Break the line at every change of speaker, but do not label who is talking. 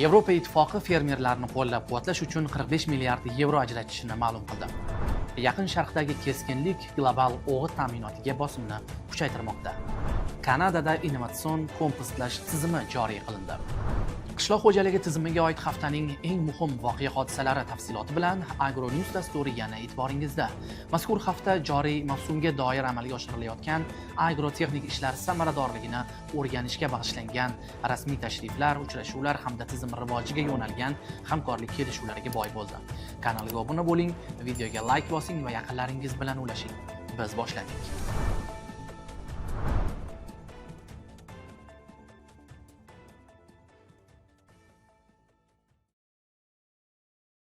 Yevropa Ittifoqi fermerlarni qo'llab-quvvatlash uchun 45 milliard yevro ajratishini ma'lum qildi. Yaqin Sharqdagi keskinlik global o'g'it ta'minotiga bosimni kuchaytirmoqda. Kanadada innovatsion kompostlash tizimi joriy qilindi. Qishloq xo'jaligi tizimiga oid haftaning eng muhim voqea-hodisalari tafsiloti bilan Agronews dasturi yana e'tiboringizda. Mazkur hafta joriy mavsumga doir amalga oshirilayotgan agrotexnik ishlar samaradorligini o'rganishga bag'ishlangan rasmiy tashriflar, uchrashuvlar hamda tizim rivojiga yo'nalgan hamkorlik kelishuvlariga boy bo'ldi. Kanalga obuna bo'ling, videoga like bosing va yaqinlaringiz bilan ulashing. Biz boshladik.